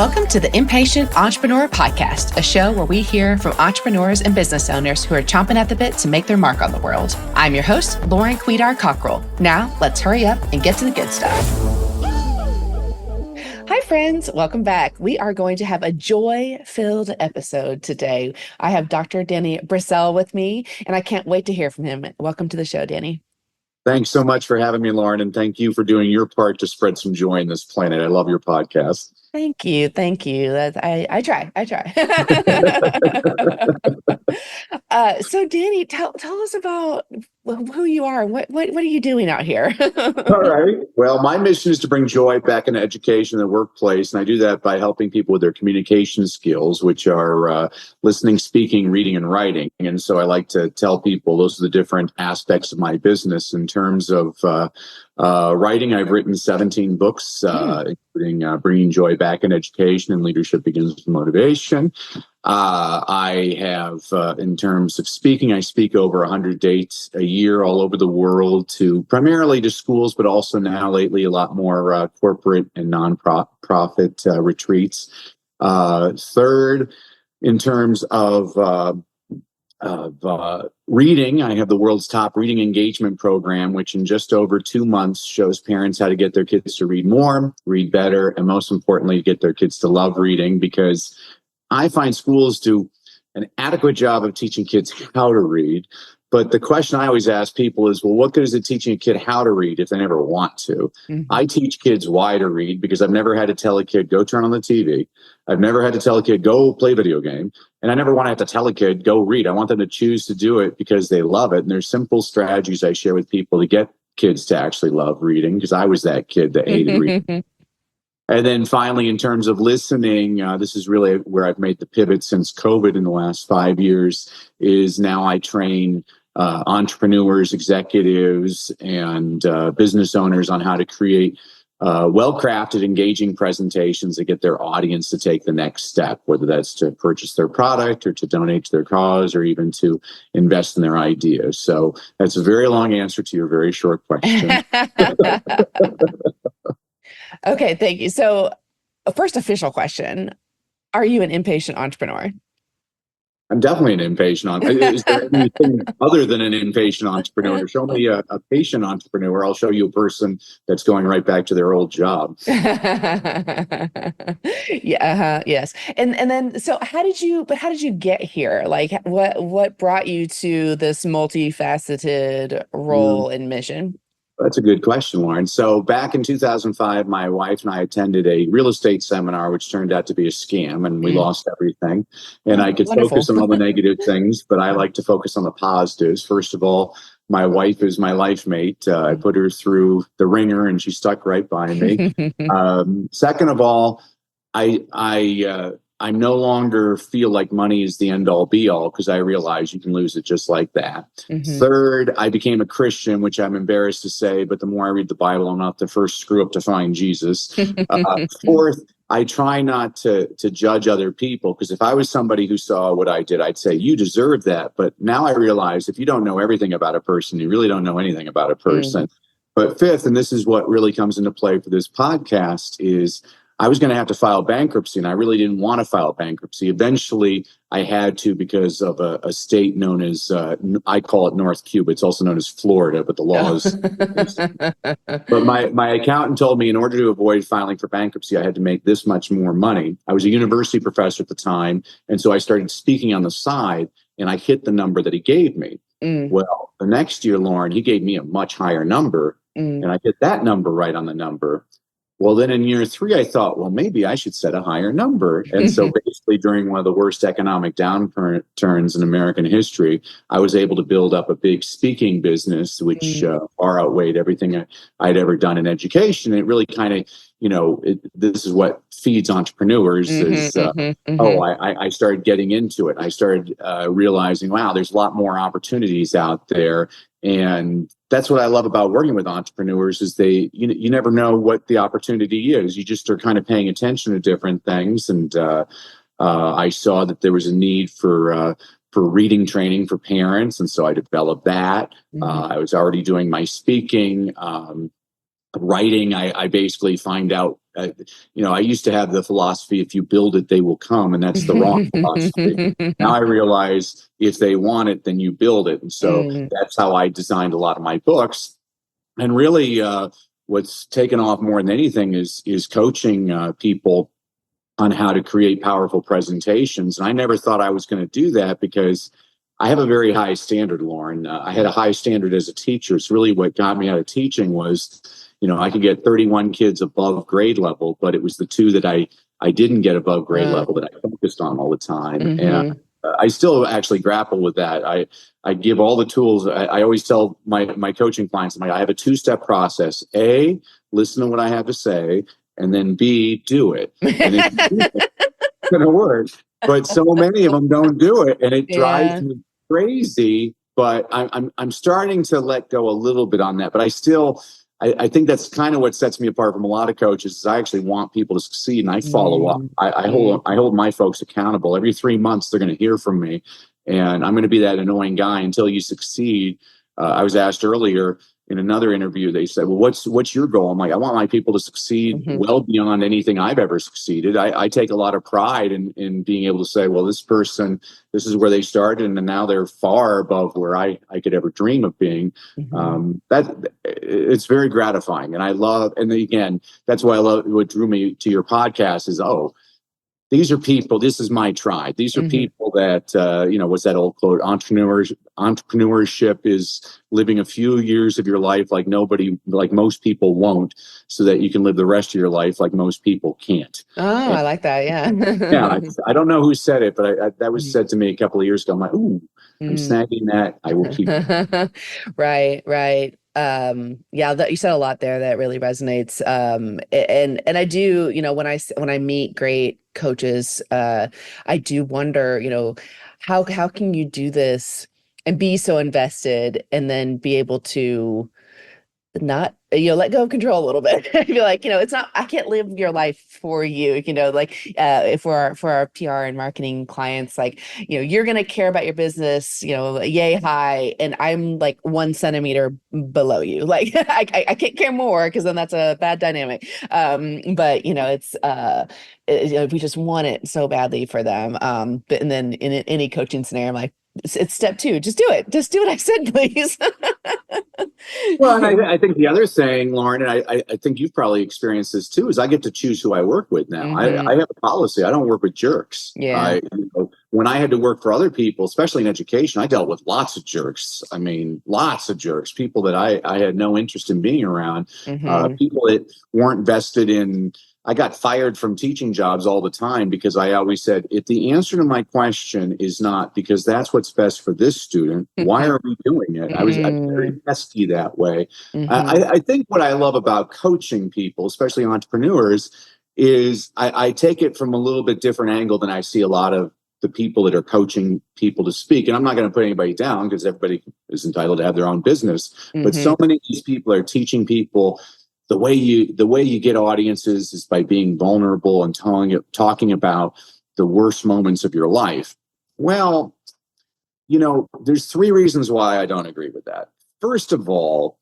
Welcome to the Impatient Entrepreneur Podcast, a show where we hear from entrepreneurs and business owners who are chomping at the bit to make their mark on the world. I'm your host, Lauren Quidar-Cockrell. Now, let's hurry up and get to the good stuff. Hi, friends. Welcome back. We are going to have a joy-filled episode today. I have Dr. Danny Brassell with me, and I can't wait to hear from him. Welcome to the show, Danny. Thanks so much for having me, Lauren, and thank you for doing your part to spread some joy in this planet. I love your podcast. Thank you. Thank you. I try. So Danny, tell us about who you are. What are you doing out here? All right. Well, my mission is to bring joy back into education and the workplace. And I do that by helping people with their communication skills, which are listening, speaking, reading, and writing. And so I like to tell people those are the different aspects of my business. In terms of writing, I've written 17 books, including Bringing Joy Back in Education and Leadership Begins with Motivation. I have, in terms of speaking, I speak over 100 dates a year all over the world, primarily to schools, but also now lately a lot more corporate and nonprofit retreats. Third, in terms of reading, I have the world's top reading engagement program, which in just over 2 months shows parents how to get their kids to read more, read better, and most importantly, get their kids to love reading, because I find schools do an adequate job of teaching kids how to read. But the question I always ask people is, well, what good is it teaching a kid how to read if they never want to? Mm-hmm. I teach kids why to read because I've never had to tell a kid, go turn on the TV. I've never had to tell a kid, go play a video game. And I never want to have to tell a kid, go read. I want them to choose to do it because they love it. And there's simple strategies I share with people to get kids to actually love reading, because I was that kid that hated reading. And then finally, in terms of listening, this is really where I've made the pivot since COVID in the last 5 years, is now I train entrepreneurs, executives, and business owners on how to create well-crafted, engaging presentations that get their audience to take the next step, whether that's to purchase their product or to donate to their cause or even to invest in their ideas. So that's a very long answer to your very short question. Okay, thank you. So, first official question, are you an impatient entrepreneur? I'm definitely an impatient entrepreneur. Is there anything other than an impatient entrepreneur? Show me a patient entrepreneur. I'll show you a person that's going right back to their old job. Yes. And then, so how did you get here? Like, what brought you to this multifaceted role and mission? That's a good question, Lauren. So back in 2005, my wife and I attended a real estate seminar, which turned out to be a scam, and we lost everything. And I could focus on all the negative things, but I like to focus on the positives. First of all, my wife is my life mate. I put her through the ringer, and she stuck right by me. Second of all, I no longer feel like money is the end all be all, because I realize you can lose it just like that. Mm-hmm. Third, I became a Christian, which I'm embarrassed to say, but the more I read the Bible, I'm not the first screw up to find Jesus. Fourth, I try not to judge other people, because if I was somebody who saw what I did, I'd say, you deserve that. But now I realize if you don't know everything about a person, you really don't know anything about a person. But fifth, and this is what really comes into play for this podcast, is I was going to have to file bankruptcy, and I really didn't want to file bankruptcy. Eventually, I had to because of a state known as, I call it North Cuba. It's also known as Florida, but the laws. But my accountant told me in order to avoid filing for bankruptcy, I had to make this much more money. I was a university professor at the time, and so I started speaking on the side, and I hit the number that he gave me. Well, the next year, Lauren, he gave me a much higher number, and I hit that number right on the number. Well, then in year 3, I thought, well, maybe I should set a higher number. And so basically during one of the worst economic downturns in American history, I was able to build up a big speaking business, which far outweighed everything I'd ever done in education. It really kind of, this is what feeds entrepreneurs is, I started getting into it. I started realizing, wow, there's a lot more opportunities out there. And that's what I love about working with entrepreneurs is you never know what the opportunity is. You just are kind of paying attention to different things. And I saw that there was a need for reading training for parents. And so I developed that. I was already doing my speaking. Writing, I basically find out I used to have the philosophy, if you build it, they will come. And that's the wrong philosophy. Now I realize if they want it, then you build it. And so that's how I designed a lot of my books. And really, what's taken off more than anything is coaching people on how to create powerful presentations. And I never thought I was going to do that because I have a very high standard, Lauren. I had a high standard as a teacher. It's really what got me out of teaching was, I could get 31 kids above grade level, but it was the 2 that I didn't get above grade level that I focused on all the time. And I still actually grapple with that. I give all the tools. I always tell my coaching clients, I have a 2-step process. A, listen to what I have to say, and then B, do it. And it's going to work. But so many of them don't do it, and it drives me crazy. But I'm starting to let go a little bit on that. But I think that's kind of what sets me apart from a lot of coaches is I actually want people to succeed, and I follow up. I hold my folks accountable. Every 3 months, they're going to hear from me, and I'm going to be that annoying guy until you succeed. I was asked earlier in another interview, they said, well, what's your goal? I'm like, I want my people to succeed well beyond anything I've ever succeeded. I take a lot of pride in being able to say, well, this person, this is where they started, and now they're far above where I could ever dream of being. That it's very gratifying. And and again, that's why I love what drew me to your podcast is, these are people, this is my tribe. These are people that, what's that old quote? Entrepreneurship is living a few years of your life like most people won't, so that you can live the rest of your life like most people can't. I like that. Yeah. Yeah. I don't know who said it, but that was said to me a couple of years ago. I'm like, ooh, I'm snagging that. I will keep it. Right. You said a lot there that really resonates. And I do, when I meet great coaches, I do wonder, how can you do this and be so invested and then be able to not, let go of control a little bit. I feel like, it's not, I can't live your life for you, if for our PR and marketing clients, you're going to care about your business, yay high. And I'm like 1 centimeter below you. Like I can't care more because then that's a bad dynamic. But we just want it so badly for them. But, and then in any coaching scenario, I'm like, it's step 2. Just do it. Just do what I said, please. Well, and I think the other thing, Lauren, and I think you've probably experienced this too, is I get to choose who I work with now. I have a policy. I don't work with jerks. Yeah. When I had to work for other people, especially in education, I dealt with lots of jerks. I mean, lots of jerks, people that I had no interest in being around, people that weren't vested in. I got fired from teaching jobs all the time because I always said, if the answer to my question is not because that's what's best for this student, why are we doing it? I was very pesky that way. I think what I love about coaching people, especially entrepreneurs, is I take it from a little bit different angle than I see a lot of the people that are coaching people to speak. And I'm not going to put anybody down because everybody is entitled to have their own business. But so many of these people are teaching people the way you get audiences is by being vulnerable and talking about the worst moments of your life. Well, there's 3 reasons why I don't agree with that. First of all,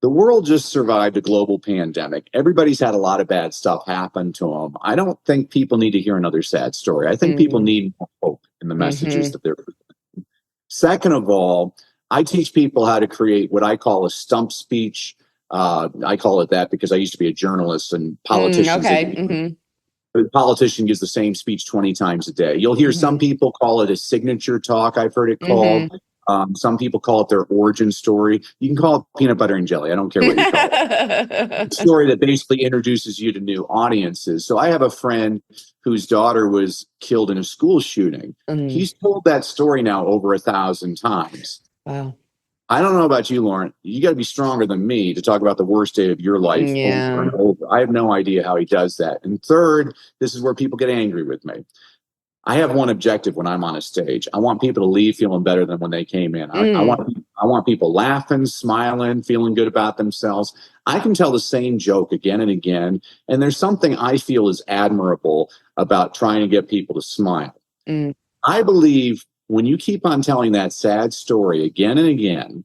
the world just survived a global pandemic. Everybody's had a lot of bad stuff happen to them. I don't think people need to hear another sad story. I think people need more hope in the messages that they're presenting. Second of all, I teach people how to create what I call a stump speech. I call it that because I used to be a journalist and politicians. A politician gives the same speech 20 times a day. You'll hear some people call it a signature talk. I've heard it called. Some people call it their origin story. You can call it peanut butter and jelly. I don't care what you call it. A story that basically introduces you to new audiences. So I have a friend whose daughter was killed in a school shooting. He's told that story now over 1,000 times. Wow. I don't know about you, Lauren. You got to be stronger than me to talk about the worst day of your life over and over. I have no idea how he does that. And third, this is where people get angry with me. I have one objective when I'm on a stage. I want people to leave feeling better than when they came in. I want people laughing, smiling, feeling good about themselves. I can tell the same joke again and again. And there's something I feel is admirable about trying to get people to smile. I believe when you keep on telling that sad story again and again,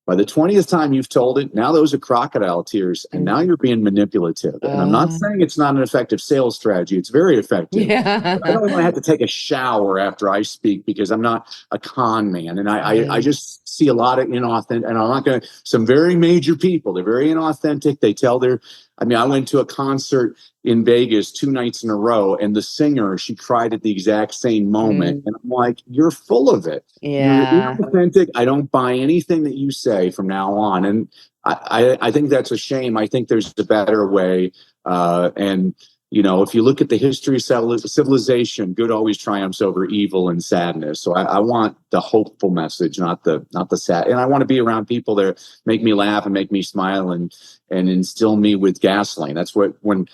By the 20th time you've told it, now those are crocodile tears, and now you're being manipulative. And I'm not saying it's not an effective sales strategy. It's very effective. Yeah. But I don't want to have to take a shower after I speak because I'm not a con man. And I just see a lot of inauthentic, and I'm not going to, some very major people, they're very inauthentic. They tell I went to a concert in Vegas 2 nights in a row, and the singer, she cried at the exact same moment. And I'm like, you're full of it. Yeah. You're inauthentic. I don't buy anything that you say from now on. And I think that's a shame. I think there's a better way. And if you look at the history of civilization, good always triumphs over evil and sadness. So I want the hopeful message, not the sad. And I want to be around people that make me laugh and make me smile and instill me with gasoline. That's what, when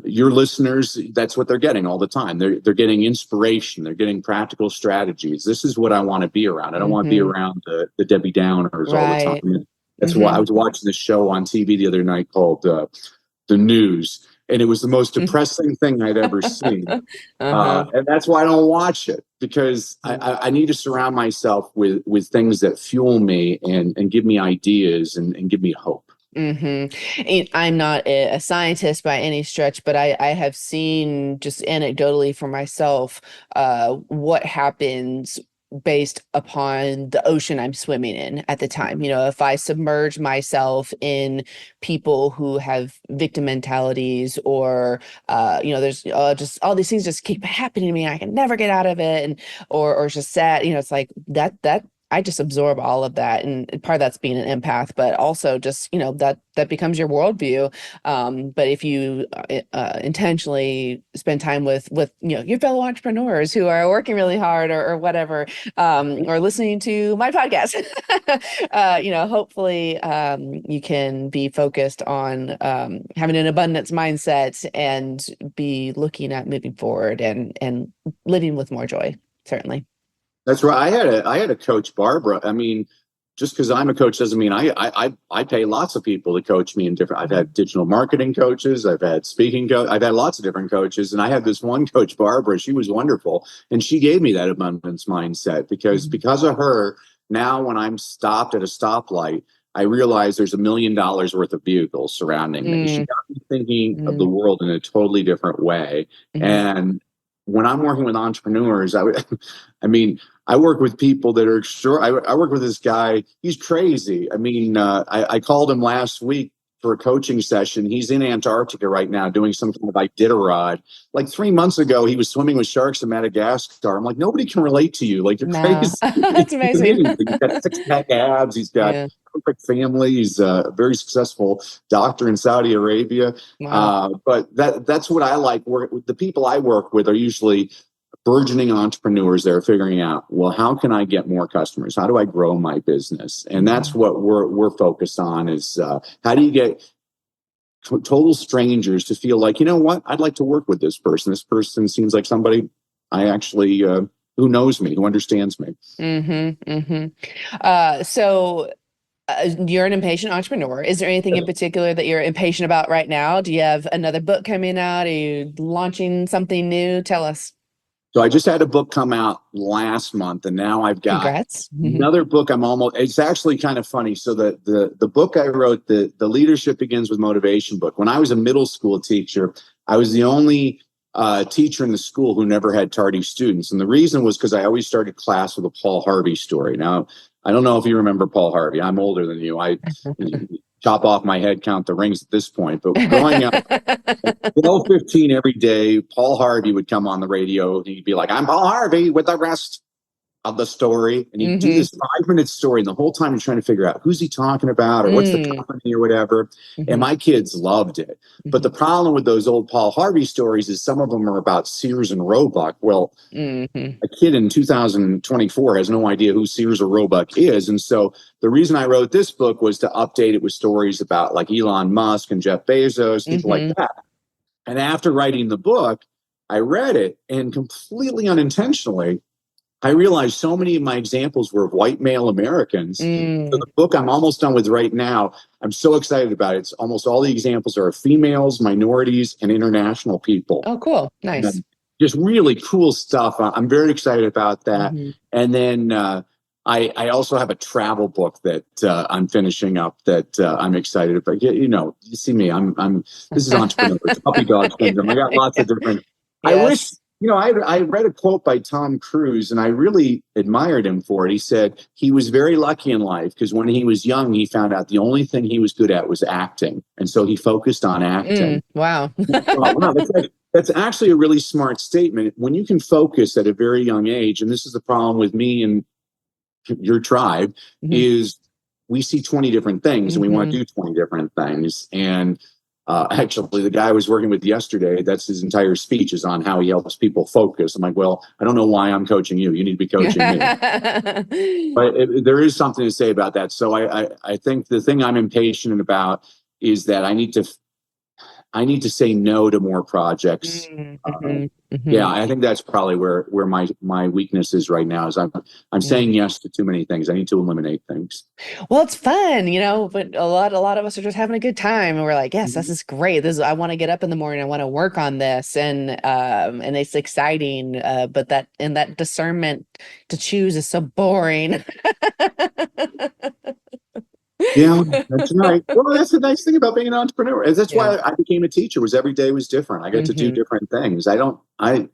your listeners, that's what they're getting all the time. They're getting inspiration. They're getting practical strategies. This is what I want to be around. I don't want to be around the Debbie Downers all the time. That's why I was watching this show on TV the other night called The News. And it was the most depressing thing I'd ever seen. And that's why I don't watch it, because I need to surround myself with things that fuel me and give me ideas and give me hope. I'm not a scientist by any stretch, but I have seen just anecdotally for myself what happens based upon the ocean I'm swimming in at the time. If I submerge myself in people who have victim mentalities, or there's just all these things just keep happening to me, I can never get out of it, and or it's just sad. It's like that I just absorb all of that, and part of that's being an empath, but also just that becomes your worldview. But if you intentionally spend time with your fellow entrepreneurs who are working really hard or whatever, or listening to my podcast, hopefully you can be focused on having an abundance mindset and be looking at moving forward and living with more joy. Certainly. That's right. I had a coach, Barbara. Just because I'm a coach doesn't mean I pay lots of people to coach me in different. I've had digital marketing coaches. I've had speaking I've had lots of different coaches, and I had this one coach, Barbara. She was wonderful, and she gave me that abundance mindset because of her. Now, when I'm stopped at a stoplight, I realize there's $1 million worth of vehicles surrounding me. She got me thinking of the world in a totally different way, and when I'm working with entrepreneurs, I work with people that are I work with this guy. He's crazy. I called him last week for a coaching session. He's in Antarctica right now doing some kind of Iditarod. Like 3 months ago, he was swimming with sharks in Madagascar. I'm like, nobody can relate to you. Like, you're crazy. That's amazing. He's got 6-pack abs. He's got perfect family. He's a very successful doctor in Saudi Arabia. Wow. But that's what I like. The people I work with are usually burgeoning entrepreneurs that are figuring out, well, how can I get more customers? How do I grow my business? And that's what we're focused on is how do you get total strangers to feel like, what, I'd like to work with this person. This person seems like somebody I actually who knows me, who understands me. So you're an impatient entrepreneur. Is there anything in particular that you're impatient about right now? Do you have another book coming out? Are you launching something new? Tell us. So I just had a book come out last month, and now I've got Congrats. Another book. It's actually kind of funny. So the book I wrote, the Leadership Begins with Motivation book, when I was a middle school teacher, I was the only teacher in the school who never had tardy students. And the reason was because I always started class with a Paul Harvey story. Now, I don't know if you remember Paul Harvey. I'm older than you. I chop off my head, count the rings at this point. But growing up, 12:15 every day, Paul Harvey would come on the radio. He'd be like, I'm Paul Harvey with the rest of the story. And he'd do this 5-minute story. And the whole time you're trying to figure out who's he talking about or what's the company or whatever. And my kids loved it. But the problem with those old Paul Harvey stories is some of them are about Sears and Roebuck. Well, a kid in 2024 has no idea who Sears or Roebuck is. And so the reason I wrote this book was to update it with stories about like Elon Musk and Jeff Bezos, people like that. And after writing the book, I read it, and completely unintentionally, I realized so many of my examples were of white male Americans. So the book I'm almost done with right now, I'm so excited about it. It's almost all the examples are of females, minorities, and international people. Oh, cool. Nice. Just really cool stuff. I'm very excited about that. And then I also have a travel book that I'm finishing up that I'm excited about. You see me, this is entrepreneur, puppy dog syndrome. I got lots of different. Yes. I wish, I read a quote by Tom Cruise and I really admired him for it. He said he was very lucky in life because when he was young, he found out the only thing he was good at was acting. And so he focused on acting. Wow. Wow, that's actually a really smart statement. When you can focus at a very young age, and this is the problem with me and your tribe, is we see 20 different things and we want to do 20 different things. And actually, the guy I was working with yesterday, that's his entire speech is on how he helps people focus. I'm like, well, I don't know why I'm coaching you. You need to be coaching me. But there is something to say about that. So I think the thing I'm impatient about is that I need to say no to more projects. Yeah, I think that's probably where my weakness is right now. Is I'm saying yes to too many things. I need to eliminate things. Well, it's fun, but a lot of us are just having a good time, and we're like, yes, this is great. I want to get up in the morning. I want to work on this, and it's exciting. But that discernment to choose is so boring. Yeah, that's right. Well, that's the nice thing about being an entrepreneur. Is that's why I became a teacher. Was every day was different. I got to do different things. And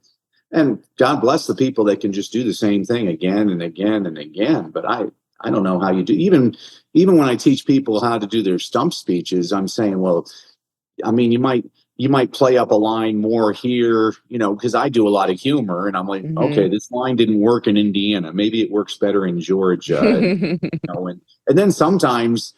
God bless the people that can just do the same thing again and again and again. But I don't know how you do. Even when I teach people how to do their stump speeches, I'm saying, well, I mean, you might play up a line more here, because I do a lot of humor, and I'm like, okay, this line didn't work in Indiana. Maybe it works better in Georgia. And then sometimes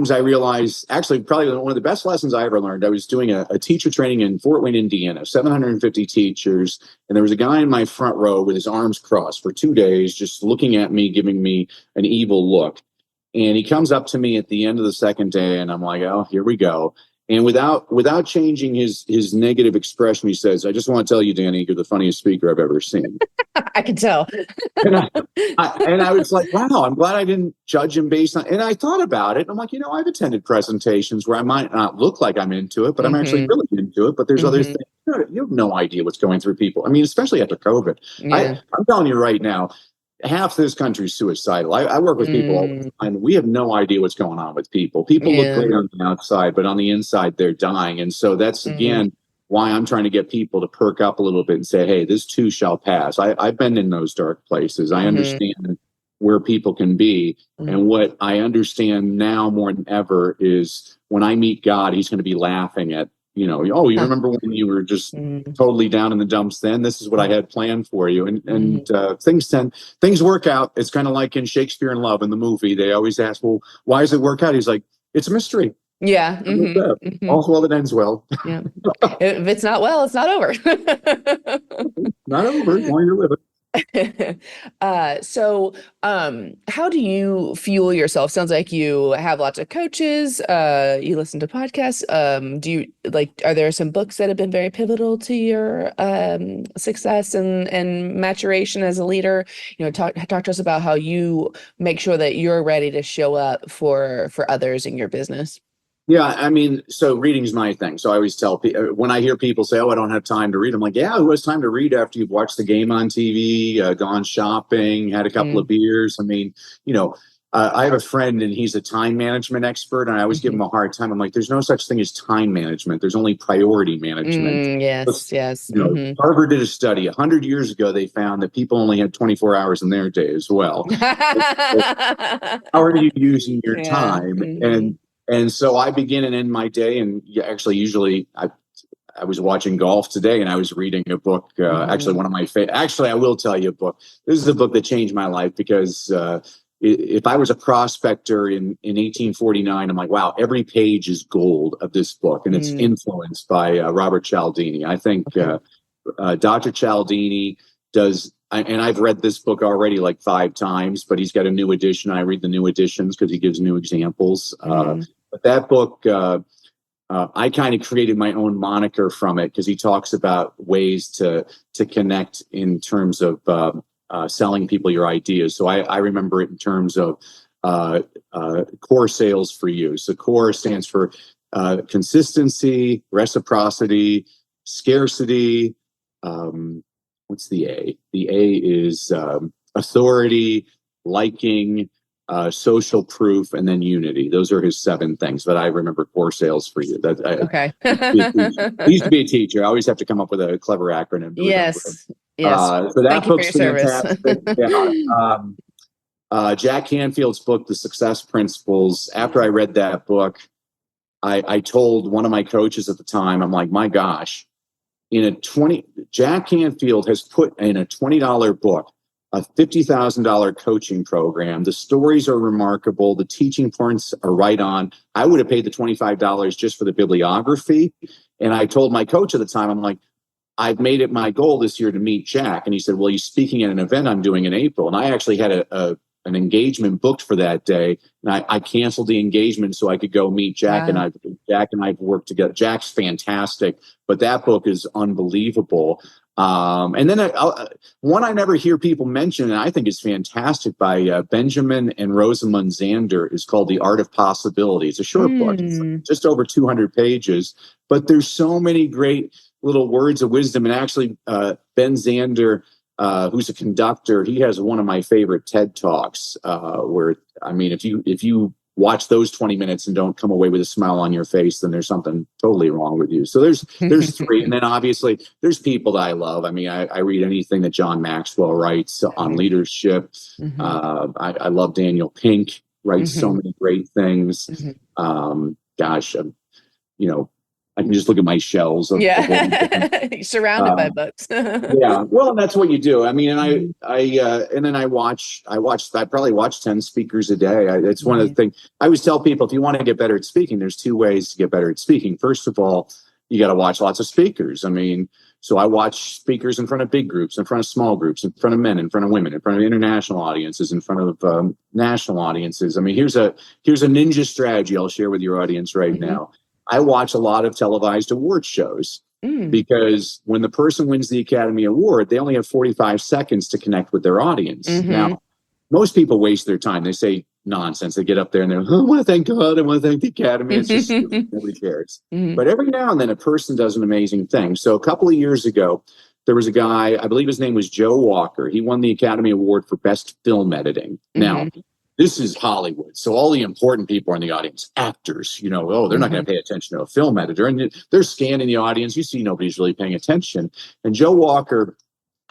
I realize, actually, probably one of the best lessons I ever learned. I was doing a teacher training in Fort Wayne, Indiana, 750 teachers, and there was a guy in my front row with his arms crossed for 2 days, just looking at me, giving me an evil look. And he comes up to me at the end of the second day, and I'm like, oh, here we go. And without changing his negative expression, he says, I just want to tell you, Danny, you're the funniest speaker I've ever seen. I can tell. And I was like, wow, I'm glad I didn't judge him based on, and I thought about it. And I'm like, I've attended presentations where I might not look like I'm into it, but I'm actually really into it. But there's other things. You have no idea what's going through people. I mean, especially after COVID. Yeah. I'm telling you right now, half this country is suicidal. I work with people all the time. We have no idea what's going on with people. People look great on the outside, but on the inside, they're dying. And so that's, again, why I'm trying to get people to perk up a little bit and say, hey, this too shall pass. I've been in those dark places. I understand where people can be. And what I understand now more than ever is when I meet God, he's going to be laughing at, you remember when you were just totally down in the dumps then? This is what I had planned for you. And things work out. It's kind of like in Shakespeare in Love in the movie. They always ask, well, why does it work out? He's like, it's a mystery. Yeah. All's well that ends well. Yeah. If it's not well, it's not over. Not over as long as you're living. So how do you fuel yourself? Sounds like you have lots of coaches, you listen to podcasts. Are there some books that have been very pivotal to your success and maturation as a leader? Talk to us about how you make sure that you're ready to show up for others in your business. Yeah, I mean, so reading's my thing. So I always tell people, when I hear people say, oh, I don't have time to read, I'm like, yeah, who has time to read after you've watched the game on TV, gone shopping, had a couple of beers? I mean, I have a friend and he's a time management expert, and I always give him a hard time. I'm like, there's no such thing as time management. There's only priority management. Yes. Harvard did a study 100 years ago. They found that people only had 24 hours in their day as well. How are you using your time? And so I begin and end my day. And actually, usually I was watching golf today and I was reading a book. Actually, one of my favorite. Actually, I will tell you a book. This is a book that changed my life because if I was a prospector in 1849, I'm like, wow, every page is gold of this book. And it's influenced by Robert Cialdini. I think Dr. Cialdini does. And I've read this book already like 5 times, but he's got a new edition. I read the new editions because he gives new examples. But that book, I kind of created my own moniker from it because he talks about ways to connect in terms of selling people your ideas. So I remember it in terms of core sales for you. So core stands for consistency, reciprocity, scarcity. What's the A? The A is authority, liking, social proof, and then unity. Those are his 7 things. But I remember core sales for you. Okay. I used to be a teacher. I always have to come up with a clever acronym. Yes. Yes. So that Thank you for book's your service. fantastic. Jack Canfield's book, The Success Principles. After I read that book, I told one of my coaches at the time, I'm like, my gosh, Jack Canfield has put in a $20 book, a $50,000 coaching program. The stories are remarkable. The teaching points are right on. I would have paid the $25 just for the bibliography. And I told my coach at the time, I'm like, I've made it my goal this year to meet Jack. And he said, well, he's speaking at an event I'm doing in April. And I actually had an engagement booked for that day. And I canceled the engagement so I could go meet Jack. Wow. And Jack and I've worked together. Jack's fantastic, but that book is unbelievable. And then one I never hear people mention, and I think is fantastic, by Benjamin and Rosamund Zander, is called The Art of Possibility. It's a short book. It's just over 200 pages, but there's so many great little words of wisdom. And actually, Ben Zander, who's a conductor, he has one of my favorite TED Talks, where, I mean, if you watch those 20 minutes and don't come away with a smile on your face, then there's something totally wrong with you. So there's 3. And then obviously there's people that I love. I mean, I read anything that John Maxwell writes on leadership. I love Daniel Pink, writes so many great things. I can just look at my shelves. You're surrounded by books. Yeah, well, that's what you do. I mean, and and then I probably watch 10 speakers a day. It's one of the things I always tell people: if you want to get better at speaking, there's 2 ways to get better at speaking. First of all, you got to watch lots of speakers. I mean, so I watch speakers in front of big groups, in front of small groups, in front of men, in front of women, in front of international audiences, in front of national audiences. I mean, here's a ninja strategy I'll share with your audience right now. I watch a lot of televised award shows because when the person wins the Academy Award, they only have 45 seconds to connect with their audience. Now, most people waste their time. They say nonsense. They get up there and they're, I want to thank God. I want to thank the Academy. It's just nobody cares. But every now and then a person does an amazing thing. So a couple of years ago, there was a guy, I believe his name was Joe Walker. He won the Academy Award for Best Film Editing. Now, this is Hollywood. So all the important people are in the audience, actors, they're not going to pay attention to a film editor. And they're scanning the audience. You see, nobody's really paying attention. And Joe Walker,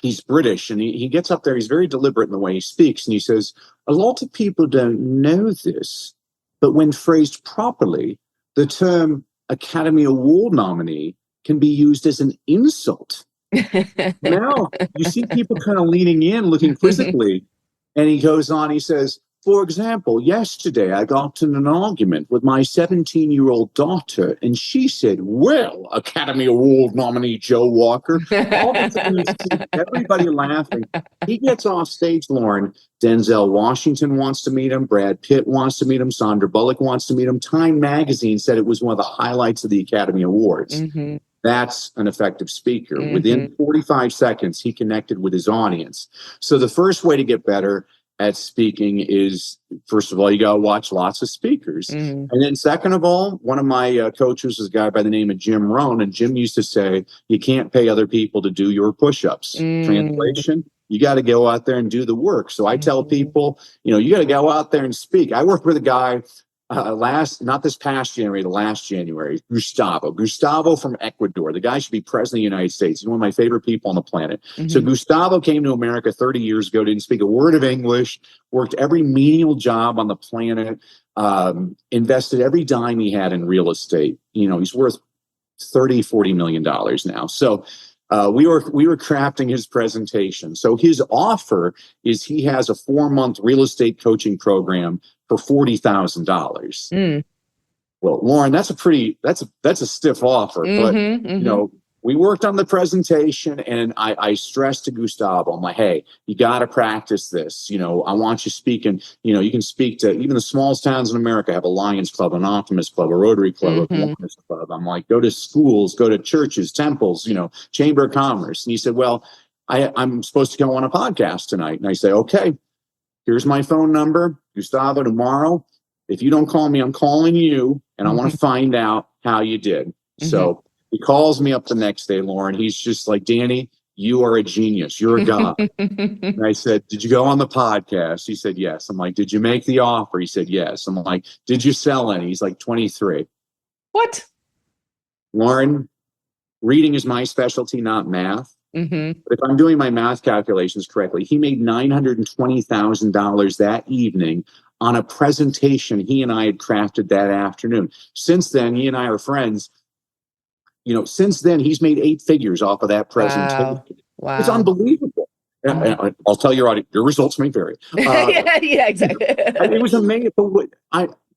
he's British, and he gets up there. He's very deliberate in the way he speaks. And he says, a lot of people don't know this, but when phrased properly, the term Academy Award nominee can be used as an insult. Now, you see people kind of leaning in, looking quizzically. And he goes on, he says, for example, yesterday I got in an argument with my 17-year-old daughter, and she said, well, Academy Award nominee Joe Walker. All of a sudden, you see everybody laughing. He gets off stage, Lauren. Denzel Washington wants to meet him. Brad Pitt wants to meet him. Sandra Bullock wants to meet him. Time magazine said it was one of the highlights of the Academy Awards. That's an effective speaker. Within 45 seconds, he connected with his audience. So the first way to get better at speaking is, first of all, you got to watch lots of speakers. And then second of all, one of my coaches was a guy by the name of Jim Rohn. And Jim used to say, you can't pay other people to do your push-ups. Translation, you got to go out there and do the work. So I tell people, you got to go out there and speak. I worked with a guy not this past January, the last January, Gustavo from Ecuador. The guy should be president of the United States. He's one of my favorite people on the planet. So Gustavo came to America 30 years ago, didn't speak a word of English, worked every menial job on the planet, invested every dime he had in real estate. He's worth $40 million now. So we were crafting his presentation. So his offer is he has a 4-month real estate coaching program for $40,000. Well, Lauren, that's a stiff offer, but we worked on the presentation, and I stressed to Gustavo, I'm like, hey, you got to practice this. I want you speaking, you can speak to even the smallest towns in America have a Lions Club, an Optimist Club, a Rotary Club, a Kiwanis Club. I'm like, go to schools, go to churches, temples, Chamber of Commerce. And he said, well, I'm supposed to go on a podcast tonight. And I say, okay, here's my phone number. Gustavo, tomorrow, if you don't call me, I'm calling you, and I want to find out how you did. So he calls me up the next day, Lauren. He's just like, Danny, you are a genius. You're a god. And I said, did you go on the podcast? He said, yes. I'm like, did you make the offer? He said, yes. I'm like, did you sell any? He's like, 23. What? Lauren, reading is my specialty, not math. Mm-hmm. But if I'm doing my math calculations correctly, he made $920,000 that evening on a presentation he and I had crafted that afternoon. Since then, he and I are friends. Since then, he's made 8 figures off of that presentation. Wow. It's unbelievable. Mm-hmm. I'll tell your audience, your results may vary. Yeah, exactly. It was amazing. But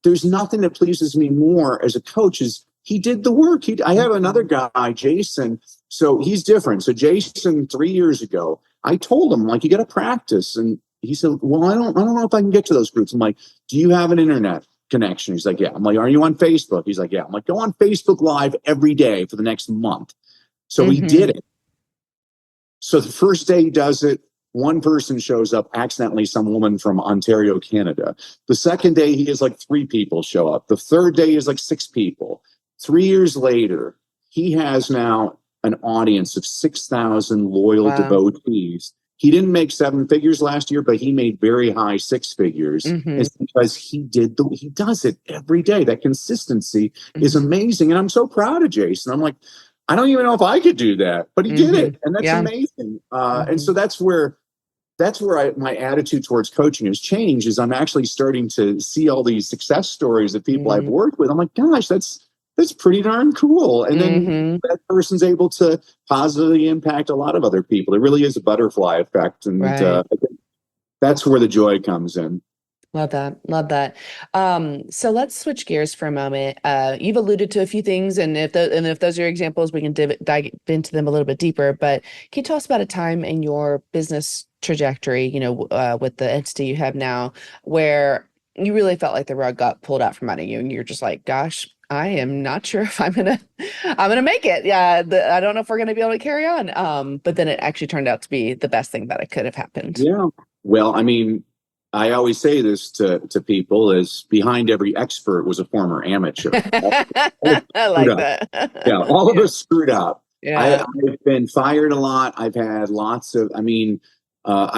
there's nothing that pleases me more as a coach is he did the work. I have another guy, Jason. So he's different. So Jason, 3 years ago, I told him, like, you got to practice. And he said, well, I don't know if I can get to those groups. I'm like, do you have an internet connection? He's like, yeah. I'm like, are you on Facebook? He's like, yeah. I'm like, go on Facebook Live every day for the next month. So he did it. So the first day he does it, one person shows up, accidentally, some woman from Ontario, Canada. The second day, he has like 3 people show up. The third day is like 6 people. 3 years later, he has now an audience of 6,000 loyal devotees. He didn't make 7 figures last year, but he made very high 6 figures. It's because he does it every day. That consistency is amazing. And I'm so proud of Jason. I'm like, I don't even know if I could do that, but he did it. And that's amazing. And so that's where my attitude towards coaching has changed, is I'm actually starting to see all these success stories of people I've worked with. I'm like, gosh, that's pretty darn cool. And then that person's able to positively impact a lot of other people. It really is a butterfly effect. And that's where the joy comes in. Love that. Love that. So let's switch gears for a moment. You've alluded to a few things, and if those are your examples, we can dive into them a little bit deeper. But can you tell us about a time in your business trajectory, with the entity you have now, where you really felt like the rug got pulled out from under you, and you're just like, gosh, I am not sure if I'm gonna make it. Yeah, I don't know if we're gonna be able to carry on. But then it actually turned out to be the best thing that it could have happened. Yeah. Well, I mean, I always say this to people, is behind every expert was a former amateur. I like that. Yeah, all of us screwed up. Yeah. I've been fired a lot. I've had lots of, I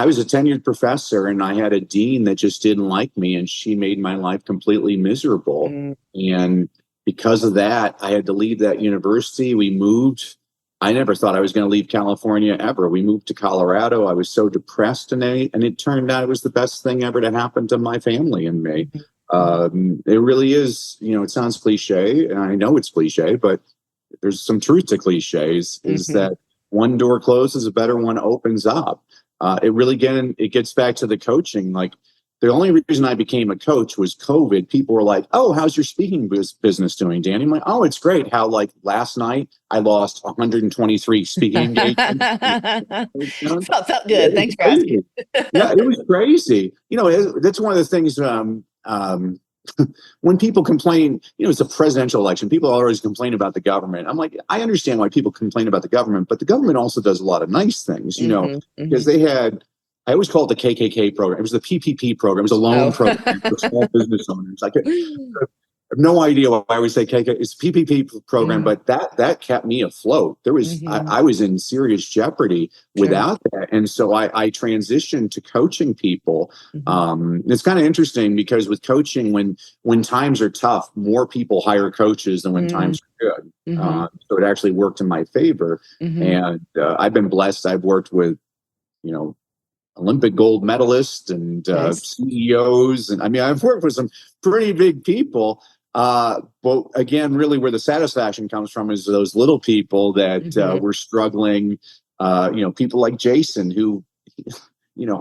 was a tenured professor, and I had a dean that just didn't like me, and she made my life completely miserable. And because of that, I had to leave that university. We moved. I never thought I was going to leave California ever. We moved to Colorado. I was so depressed, and it turned out it was the best thing ever to happen to my family and me. It really is, it sounds cliche, and I know it's cliche, but there's some truth to cliches, is that one door closes, a better one opens up. It gets back to the coaching. Like, the only reason I became a coach was COVID. People were like, oh, how's your speaking business doing, Danny? I'm like, oh, it's great. How, like, last night I lost 123 speaking engagements. Felt good. Thanks for asking. Yeah, it was crazy. That's one of the things, when people complain, it's a presidential election. People always complain about the government. I'm like, I understand why people complain about the government, but the government also does a lot of nice things, because they had, I always call it the KKK program. It was the PPP program. It was a loan program for small business owners. I have no idea why I always say KKK. It's a PPP program, but that kept me afloat. There was I was in serious jeopardy without that, and so I transitioned to coaching people. It's kind of interesting, because with coaching, when times are tough, more people hire coaches than when times are good. So it actually worked in my favor, and I've been blessed. I've worked with, Olympic gold medalists and CEOs. And I've worked with some pretty big people. But again, really where the satisfaction comes from is those little people that were struggling. People like Jason, who,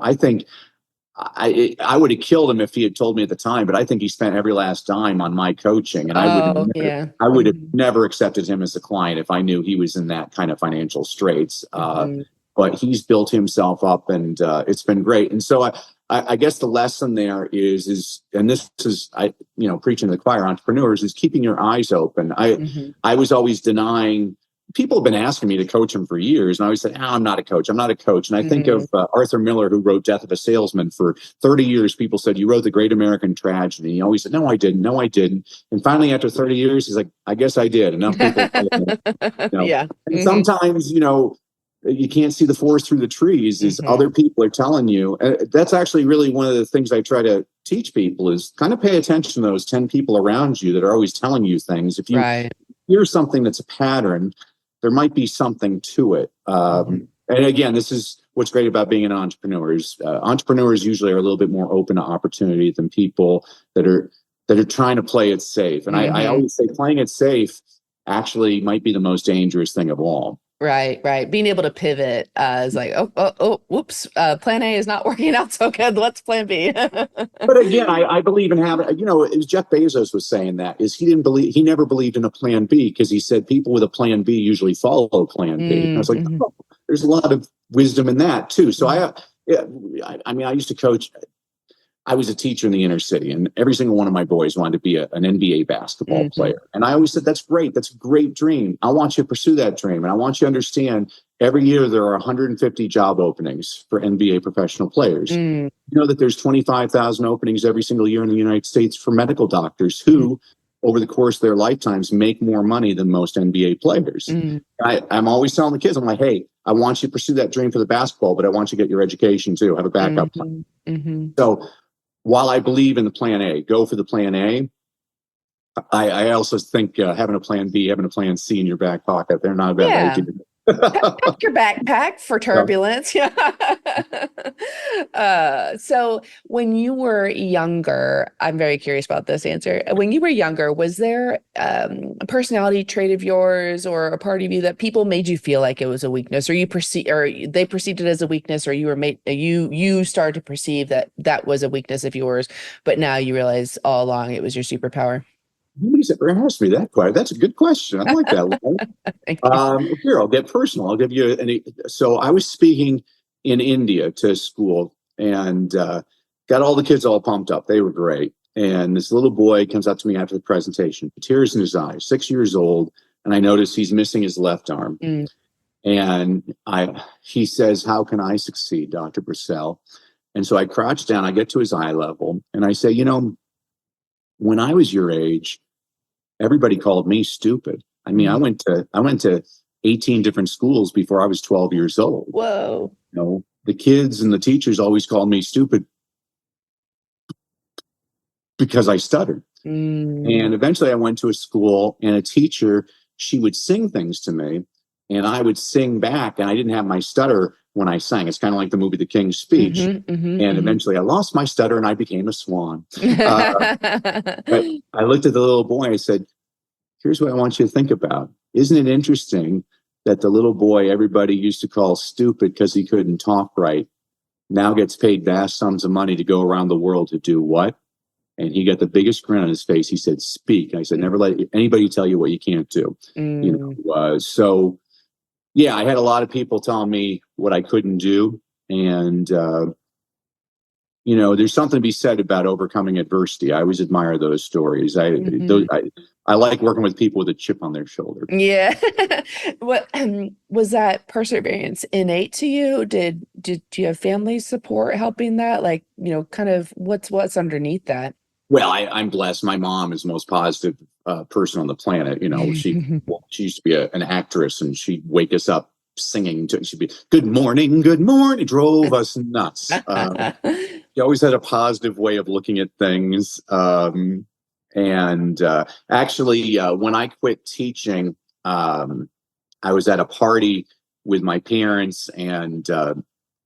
I think I would have killed him if he had told me at the time, but I think he spent every last dime on my coaching. And I would have never accepted him as a client if I knew he was in that kind of financial straits. But he's built himself up, and it's been great. And so I guess the lesson there is, and this is, preaching to the choir, entrepreneurs, is keeping your eyes open. I was always denying. People have been asking me to coach them for years, and I always said, I'm not a coach. I'm not a coach. And I think of Arthur Miller, who wrote Death of a Salesman. For 30 years, people said, you wrote The Great American Tragedy. And he always said, no, I didn't. No, I didn't. And finally, after 30 years, he's like, I guess I did. Enough people. Yeah. And sometimes, you can't see the forest through the trees is other people are telling you. That's actually really one of the things I try to teach people is kind of pay attention to those 10 people around you that are always telling you things. If you hear something that's a pattern, there might be something to it. And again, this is what's great about being an entrepreneur is entrepreneurs usually are a little bit more open to opportunity than people that are trying to play it safe. And I always say playing it safe actually might be the most dangerous thing of all. Right. Being able to pivot is like, whoops, plan A is not working out so good. Let's plan B. But again, I believe in having, it was Jeff Bezos was saying that is he never believed in a plan B because he said people with a plan B usually follow plan B. And I was like, there's a lot of wisdom in that too. So I used to coach. I was a teacher in the inner city, and every single one of my boys wanted to be an NBA basketball player. And I always said, that's great. That's a great dream. I want you to pursue that dream. And I want you to understand every year there are 150 job openings for NBA professional players. You know that there's 25,000 openings every single year in the United States for medical doctors who, over the course of their lifetimes, make more money than most NBA players. I'm always telling the kids, I'm like, hey, I want you to pursue that dream for the basketball, but I want you to get your education too. Have a backup plan. So while I believe in the plan A, go for the plan A, I also think having a plan B, having a plan C in your back pocket, they're not a bad idea. Pack your backpack for turbulence. So when you were younger, I'm very curious about this answer. When you were younger, was there a personality trait of yours or a part of you that people made you feel like it was a weakness, or they perceived it as a weakness, or you started to perceive that was a weakness of yours, but now you realize all along it was your superpower? Nobody's ever asked me that question. That's a good question. I like that. Here, I'll get personal. I'll give you so I was speaking in India to school and got all the kids all pumped up. They were great. And this little boy comes up to me after the presentation, tears in his eyes, 6 years old. And I notice he's missing his left arm. And he says, how can I succeed, Dr. Brassell? And so I crouch down, I get to his eye level, and I say, when I was your age, everybody called me stupid. I mean, I went to 18 different schools before I was 12 years old. Whoa. The kids and the teachers always called me stupid because I stuttered. And eventually I went to a school, and a teacher, she would sing things to me and I would sing back, and I didn't have my stutter when I sang. It's kind of like the movie The King's Speech. And eventually I lost my stutter and I became a swan. But I looked at the little boy, I said, here's what I want you to think about. Isn't it interesting that the little boy everybody used to call stupid because he couldn't talk right now gets paid vast sums of money to go around the world to do what? And he got the biggest grin on his face. He said, speak. And I said, never let anybody tell you what you can't do. So yeah, I had a lot of people telling me what I couldn't do. And, there's something to be said about overcoming adversity. I always admire those stories. I like working with people with a chip on their shoulder. Yeah. What was that perseverance innate to you? Did you have family support helping that? Like, kind of what's underneath that? Well, I'm blessed. My mom is the most positive person on the planet. She used to be an actress, and she'd wake us up singing. She'd be, good morning, drove us nuts. She always had a positive way of looking at things. Actually, when I quit teaching, I was at a party with my parents, and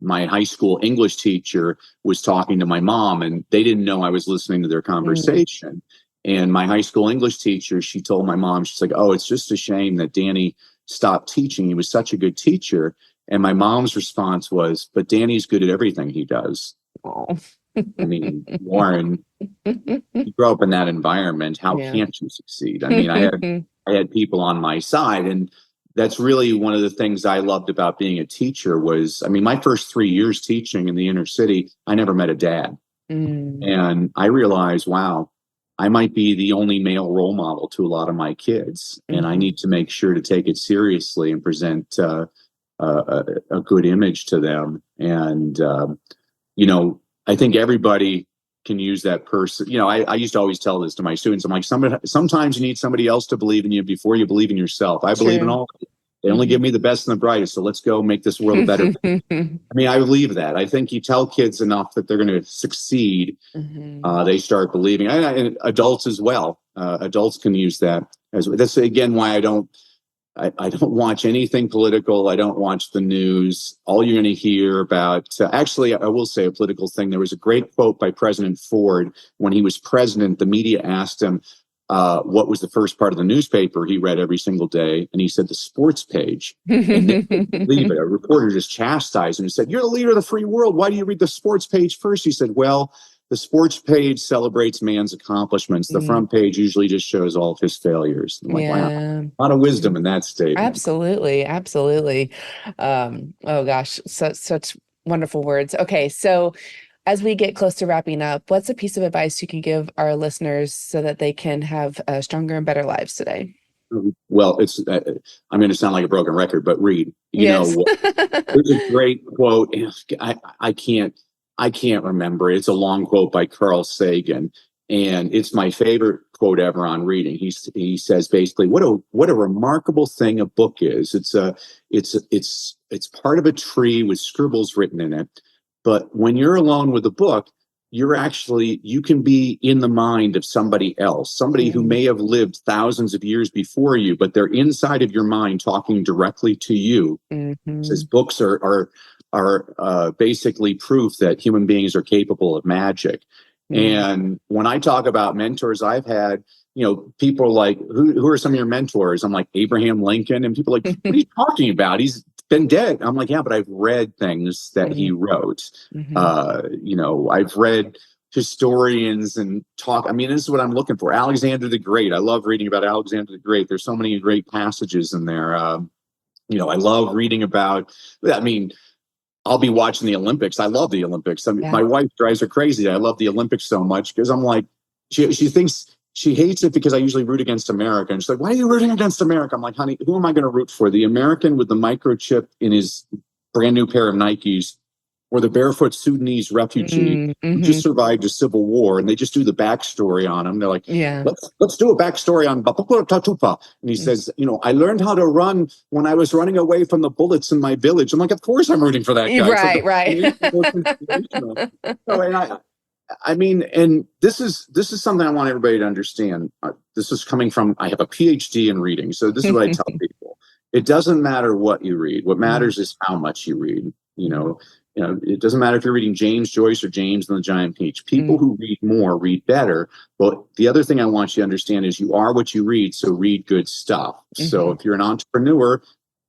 my high school English teacher was talking to my mom, and they didn't know I was listening to their conversation. And my high school English teacher, she told my mom, she's like, oh, it's just a shame that Danny stopped teaching. He was such a good teacher. And my mom's response was, but Danny's good at everything he does. I mean, Warren, you grew up in that environment. How can't you succeed? I mean, I had people on my side, and that's really one of the things I loved about being a teacher was, my first 3 years teaching in the inner city, I never met a dad. And I realized, wow, I might be the only male role model to a lot of my kids. And I need to make sure to take it seriously and present a good image to them. And, I think everybody can use that person. I used to always tell this to my students. I'm like, sometimes you need somebody else to believe in you before you believe in yourself. I believe in all of you. They only give me the best and the brightest. So let's go make this world a better place. I mean, I believe that. I think you tell kids enough that they're going to succeed. They start believing. And adults as well. Adults can use that as well. That's again why I don't watch anything political. I don't watch the news. All you're going to hear about, actually, I will say a political thing. There was a great quote by President Ford when he was president. The media asked him what was the first part of the newspaper he read every single day. And he said, the sports page. And they didn't believe it. A reporter just chastised him and said, you're the leader of the free world. Why do you read the sports page first? He said, well, the sports page celebrates man's accomplishments. The front page usually just shows all of his failures. I'm like, wow, a lot of wisdom in that statement. Absolutely. Absolutely. Oh gosh, such wonderful words. Okay. So as we get close to wrapping up, what's a piece of advice you can give our listeners so that they can have stronger and better lives today? Well, I'm going to sound like a broken record, but read. You know, there's a great quote. I can't remember. It's a long quote by Carl Sagan, and it's my favorite quote ever on reading. He says basically, what a remarkable thing a book is. It's part of a tree with scribbles written in it. But when you're alone with a book, you can be in the mind of somebody else, somebody who may have lived thousands of years before you, but they're inside of your mind talking directly to you. Says books are basically proof that human beings are capable of magic. And when I talk about mentors I've had, people are like, who are some of your mentors? I'm like, Abraham Lincoln. And people are like, what are you talking about? He's been dead. I'm like, yeah, but I've read things that he wrote. I've read historians and talk. I mean, this is what I'm looking for. Alexander the Great. I love reading about Alexander the Great. There's so many great passages in there. I love reading about, I'll be watching the Olympics. I love the Olympics. My wife drives her crazy. I love the Olympics so much because I'm like, she thinks she hates it because I usually root against America. And she's like, why are you rooting against America? I'm like, honey, who am I going to root for? The American with the microchip in his brand new pair of Nikes, or the barefoot Sudanese refugee who just survived a civil war, and they just do the backstory on him. They're like, let's do a backstory on Bapukura Tatupa. And he says, I learned how to run when I was running away from the bullets in my village. I'm like, of course I'm rooting for that guy. Right. And this is something I want everybody to understand. This is coming from, I have a PhD in reading. So this is what I tell people. It doesn't matter what you read. What matters is how much you read. It doesn't matter if you're reading James Joyce or James and the Giant Peach. People who read more read better. But the other thing I want you to understand is you are what you read. So read good stuff. So if you're an entrepreneur,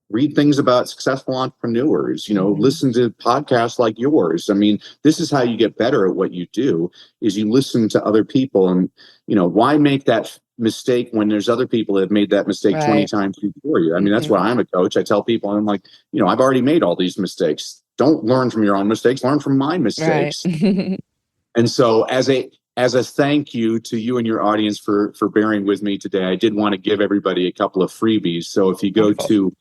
read things about successful entrepreneurs, listen to podcasts like yours. I mean, this is how you get better at what you do, is you listen to other people. And, why make that mistake when there's other people that have made that mistake 20 times before you? I mean, that's why I'm a coach. I tell people, I'm like, I've already made all these mistakes. Don't learn from your own mistakes, learn from my mistakes. And so as a thank you to you and your audience for bearing with me today, I did want to give everybody a couple of freebies. So if you go to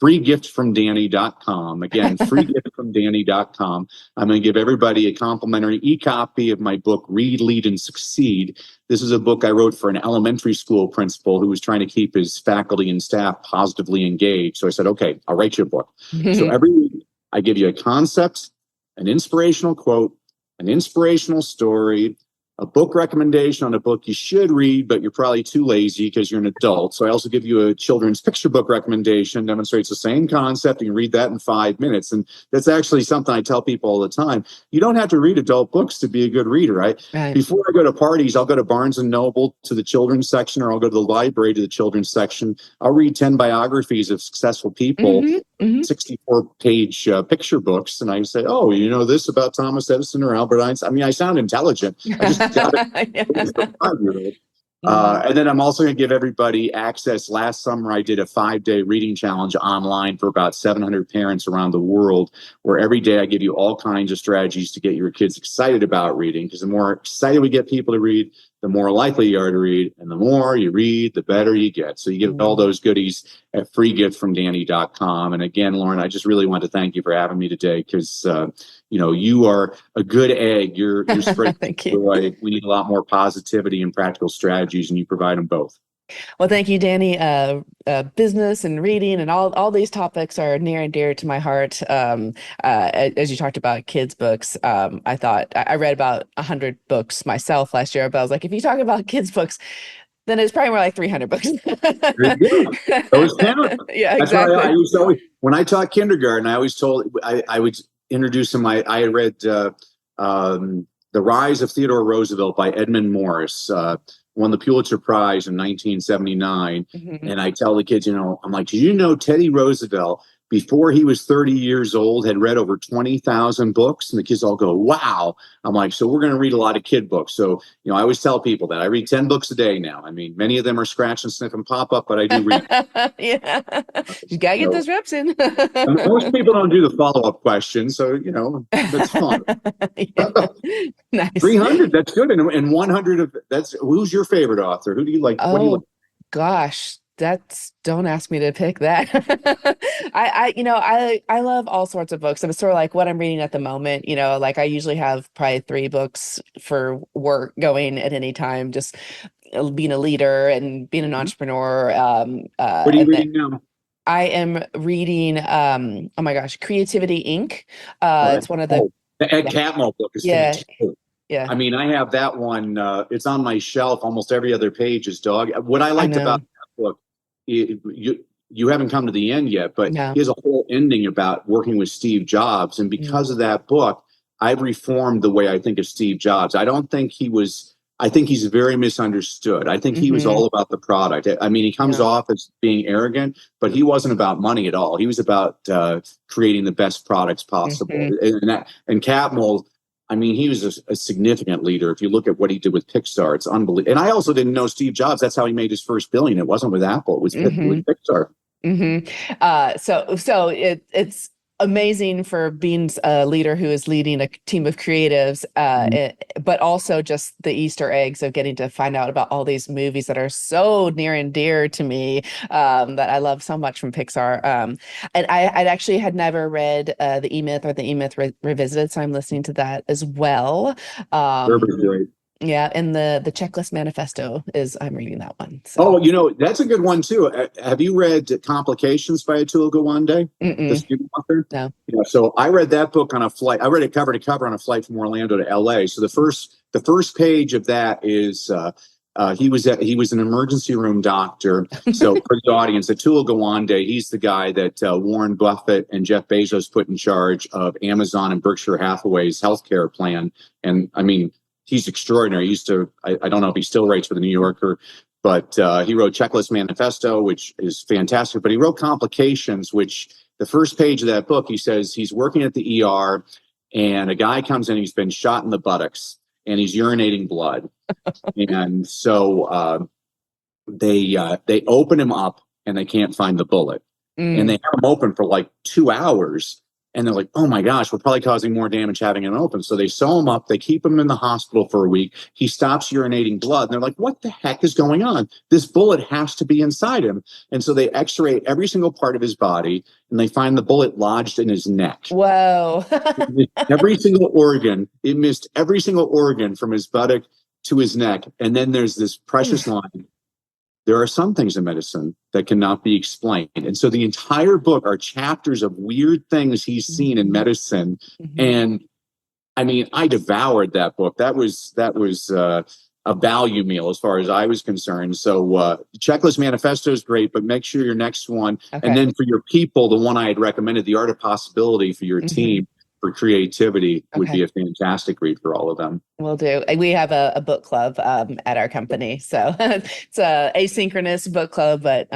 freegiftfromdanny.com. Again, freegiftfromdanny.com. I'm going to give everybody a complimentary e-copy of my book, Read, Lead, and Succeed. This is a book I wrote for an elementary school principal who was trying to keep his faculty and staff positively engaged. So I said, okay, I'll write you a book. So every week I give you a concept, an inspirational quote, an inspirational story, a book recommendation on a book you should read, but you're probably too lazy because you're an adult. So I also give you a children's picture book recommendation, demonstrates the same concept. You can read that in 5 minutes. And that's actually something I tell people all the time. You don't have to read adult books to be a good reader, right? Before I go to parties, I'll go to Barnes & Noble to the children's section, or I'll go to the library to the children's section. I'll read 10 biographies of successful people, 64-page picture books. And I say, oh, you know this about Thomas Edison or Albert Einstein? I mean, I sound intelligent. I just got it. And then I'm also going to give everybody access. Last summer, I did a 5-day reading challenge online for about 700 parents around the world, where every day I give you all kinds of strategies to get your kids excited about reading. Because the more excited we get people to read, the more likely you are to read. And the more you read, the better you get. So you get all those goodies at freegiftfromdanny.com. And again, Lauren, I just really want to thank you for having me today, because you are a good egg. You're spreading joy. We need a lot more positivity and practical strategies, and you provide them both. Well, thank you, Danny. Business and reading and all these topics are near and dear to my heart. As you talked about kids' books, I thought I read about 100 books myself last year, but I was like, if you talk about kids' books, then it's probably more like 300 books. There you go. Those count. Yeah, That's why I exactly. used to always, when I taught kindergarten, I always told, I would introduce them. I read The Rise of Theodore Roosevelt by Edmund Morris, won the Pulitzer Prize in 1979. Mm-hmm. And I tell the kids, I'm like, did you know Teddy Roosevelt, before he was 30 years old, had read over 20,000 books? And the kids all go, wow. I'm like, so we're going to read a lot of kid books. So, I always tell people that I read 10 books a day now. I mean, many of them are scratch and sniff and pop up, but I do read. Yeah. You got to get those reps in. Most people don't do the follow-up question. So, that's fun. Yeah. Nice. 300, that's good. And 100 of who's your favorite author? Who do you like? What do you like? Gosh, don't ask me to pick that. I love all sorts of books. And it's sort of like what I'm reading at the moment. Like I usually have probably 3 books for work going at any time, just being a leader and being an entrepreneur. What are you reading now? I am reading, oh my gosh, Creativity Inc. It's one of the Ed Catmull book is fantastic. Yeah. I mean, I have that one. It's on my shelf. Almost every other page is dog. What I liked about that book, you haven't come to the end yet, but he has a whole ending about working with Steve Jobs. And because of that book, I've reformed the way I think of Steve Jobs. I think he's very misunderstood. I think he was all about the product. I mean, he comes off as being arrogant, but he wasn't about money at all. He was about creating the best products possible. And Catmull, I mean, he was a significant leader. If you look at what he did with Pixar, it's unbelievable. And I also didn't know Steve Jobs. That's how he made his first billion. It wasn't with Apple. It was with Pixar. So it's amazing for being a leader who is leading a team of creatives, but also just the Easter eggs of getting to find out about all these movies that are so near and dear to me, that I love so much from Pixar. And I actually had never read the E-Myth or the E-Myth Revisited, so I'm listening to that as well. Great. Yeah, and the Checklist Manifesto I'm reading that one. So. Oh, that's a good one too. Have you read Complications by Atul Gawande? The student author? No. So I read that book on a flight. I read it cover to cover on a flight from Orlando to LA. So the first page of that is he was an emergency room doctor. So for the audience, Atul Gawande, he's the guy that Warren Buffett and Jeff Bezos put in charge of Amazon and Berkshire Hathaway's healthcare plan. And I mean, he's extraordinary. He used to, I don't know if he still writes for the New Yorker, but he wrote Checklist Manifesto, which is fantastic. But he wrote Complications, which the first page of that book, he says he's working at the ER and a guy comes in, he's been shot in the buttocks and he's urinating blood. And so they open him up and they can't find the bullet. And they have him open for like 2 hours. And they're like, oh my gosh, we're probably causing more damage having him open. So they sew him up. They keep him in the hospital for a week. He stops urinating blood. And they're like, what the heck is going on? This bullet has to be inside him. And so they x-ray every single part of his body and they find the bullet lodged in his neck. Whoa. Every single organ. It missed every single organ from his buttock to his neck. And then there's this precious line. There are some things in medicine that cannot be explained. And so the entire book are chapters of weird things he's seen in medicine. And I mean, I devoured that book. That was a value meal as far as I was concerned. So Checklist Manifesto is great, but make sure your next one, and then for your people, the one I had recommended, The Art of Possibility for your team, for creativity would be a fantastic read for all of them. Will do. We have a book club at our company. So it's a asynchronous book club, but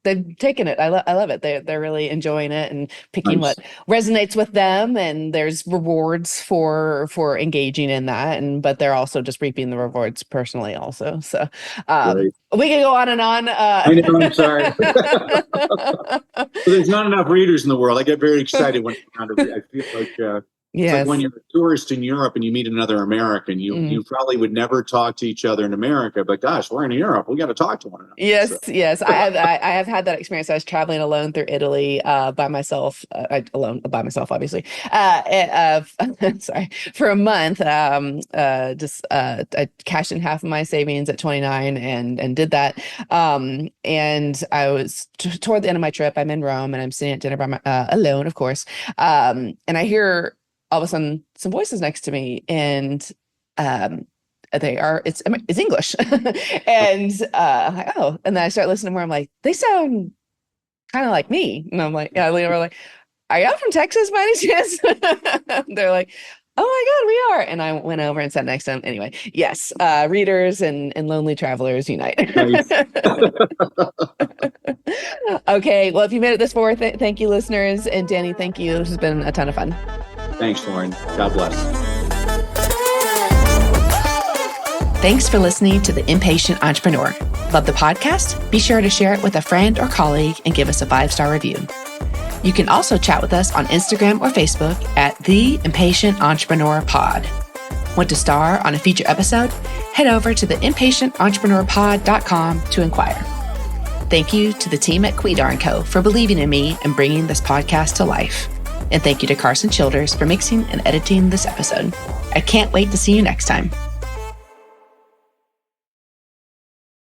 they've taken it. I love it. They're really enjoying it and picking what resonates with them. And there's rewards for engaging in that. But they're also just reaping the rewards personally also. So we can go on and on. I know, I'm sorry. There's not enough readers in the world. I get very excited when I feel like It's like Yes. when you're a tourist in Europe and you meet another American, you probably would never talk to each other in America, but gosh, we're in Europe. We got to talk to one another. Yes, yes. I have had that experience. I was traveling alone through Italy by myself, obviously. Sorry, for a month. I cashed in half of my savings at 29 and did that. And I was toward the end of my trip. I'm in Rome and I'm sitting at dinner by alone, of course. And I hear all of a sudden some voices next to me, and it's English. And I'm like, oh, and then I start listening more. I'm like, they sound kind of like me. And I'm like, yeah, they were like, are y'all from Texas by any chance? They're like, oh my God, we are. And I went over and sat next to them. Anyway, yes, readers and lonely travelers unite. Nice. Okay, well, if you made it this far, thank you, listeners. And Danny, thank you. This has been a ton of fun. Thanks, Lauren. God bless. Thanks for listening to The Impatient Entrepreneur. Love the podcast? Be sure to share it with a friend or colleague and give us a 5-star review. You can also chat with us on Instagram or Facebook at The Impatient Entrepreneur Pod. Want to star on a feature episode? Head over to theimpatiententrepreneur.com to inquire. Thank you to the team at Quidar & Co. for believing in me and bringing this podcast to life. And thank you to Carson Childers for mixing and editing this episode. I can't wait to see you next time.